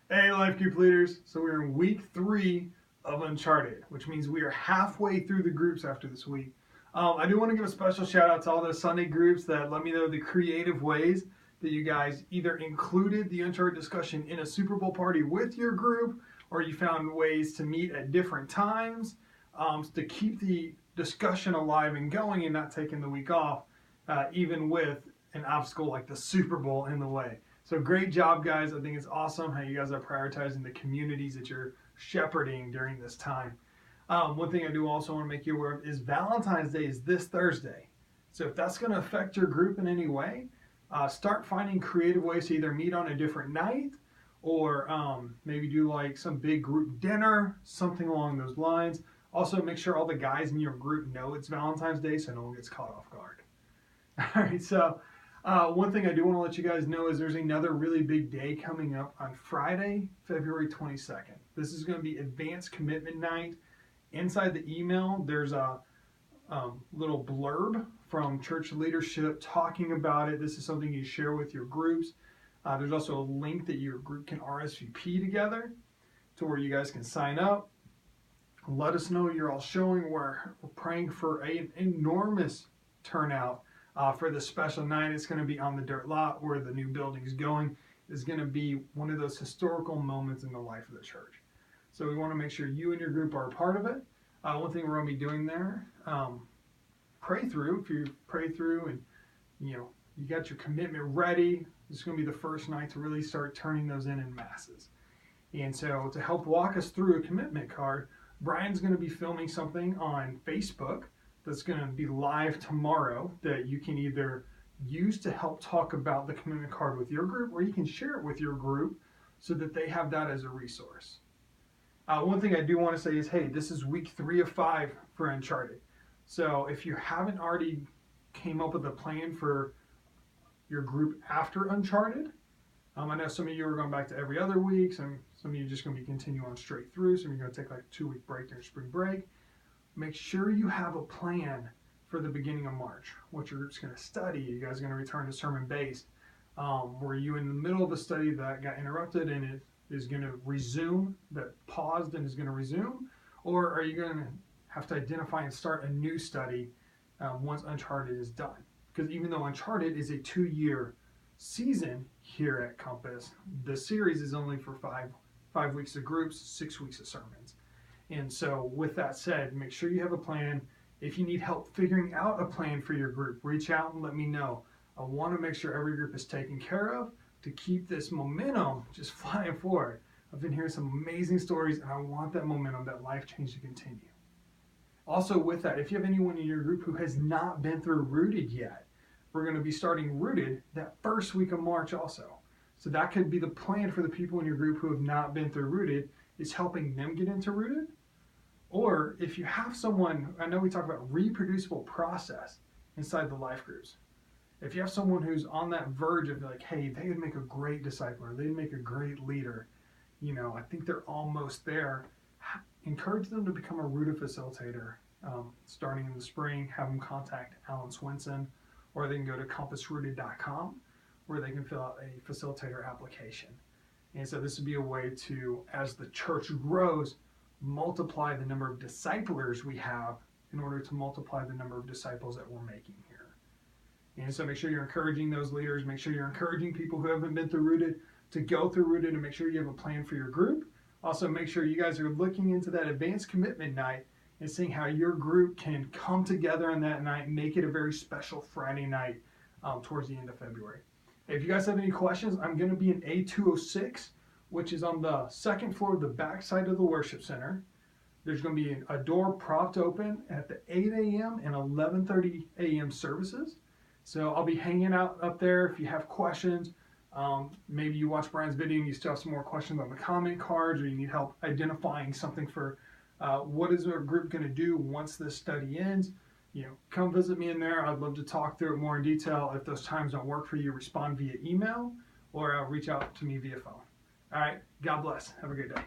Hey, Life Group leaders. So we're in week 3 of Uncharted, which means we are halfway through the groups after this week. I do want to give a special shout out to all those Sunday groups that let me know the creative ways that you guys either included the Uncharted discussion in a Super Bowl party with your group, or you found ways to meet at different times to keep the discussion alive and going and not taking the week off, even with an obstacle like the Super Bowl in the way. So great job, guys. I think it's awesome how you guys are prioritizing the communities that you're shepherding during this time. One thing I do also want to make you aware of is Valentine's Day is this Thursday. So if that's going to affect your group in any way, start finding creative ways to either meet on a different night or maybe do like some big group dinner, something along those lines. Also, make sure all the guys in your group know it's Valentine's Day so no one gets caught off guard. All right, so one thing I do want to let you guys know is there's another really big day coming up on Friday, February 22nd. This is going to be Advanced Commitment Night. Inside the email, there's a little blurb from church leadership talking about it. This is something you share with your groups. There's also a link that your group can RSVP together to where you guys can sign up. Let us know you're all showing. We're praying for an enormous turnout for the special night. It's going to be on the dirt lot where the new building is going. It's going to be one of those historical moments in the life of the church. So we want to make sure you and your group are a part of it. One thing we're going to be doing there, pray through. If you pray through and you got your commitment ready, this is going to be the first night to really start turning those in masses. And so to help walk us through a commitment card, Brian's going to be filming something on Facebook that's going to be live tomorrow that you can either use to help talk about the commitment card with your group, or you can share it with your group so that they have that as a resource. One thing I do want to say is, hey, this is week 3 of 5 for Uncharted. So if you haven't already came up with a plan for your group after Uncharted, I know some of you are going back to every other week. Some of you are just going to be continuing on straight through. Some of you are going to take like a 2-week break during spring break. Make sure you have a plan for the beginning of March. What your group's going to study. You guys are going to return to sermon-based. Were you in the middle of a study that got interrupted and it is going to resume, that paused and is going to resume? Or are you going to have to identify and start a new study once Uncharted is done? Because even though Uncharted is a 2-year season here at Compass, the series is only for five weeks of groups, 6 weeks of sermons. And so with that said, make sure you have a plan. If you need help figuring out a plan for your group, reach out and let me know. I want to make sure every group is taken care of to keep this momentum just flying forward. I've been hearing some amazing stories and I want that momentum, that life change to continue. Also with that, if you have anyone in your group who has not been through Rooted yet, we're going to be starting Rooted that first week of March also. So that could be the plan for the people in your group who have not been through Rooted, is helping them get into Rooted. Or if you have someone, I know we talk about reproducible process inside the life groups. If you have someone who's on that verge of like, hey, they would make a great discipler, they'd make a great leader, I think they're almost there, encourage them to become a Rooted facilitator. Starting in the spring, have them contact Alan Swinson, or they can go to compassrooted.com where they can fill out a facilitator application. And so this would be a way to, as the church grows, multiply the number of disciplers we have in order to multiply the number of disciples that we're making here. And so make sure you're encouraging those leaders, make sure you're encouraging people who haven't been through Rooted to go through Rooted, and make sure you have a plan for your group. Also make sure you guys are looking into that Advanced Commitment Night and seeing how your group can come together on that night and make it a very special Friday night towards the end of February. If you guys have any questions, I'm going to be in A206, which is on the second floor of the back side of the worship center. There's going to be a door propped open at the 8 a.m. and 11:30 a.m. services. So I'll be hanging out up there. If you have questions, maybe you watch Brian's video and you still have some more questions on the comment cards, or you need help identifying something for what is our group going to do once this study ends, come visit me in there. I'd love to talk through it more in detail. If those times don't work for you, respond via email or reach out to me via phone. All right. God bless. Have a great day.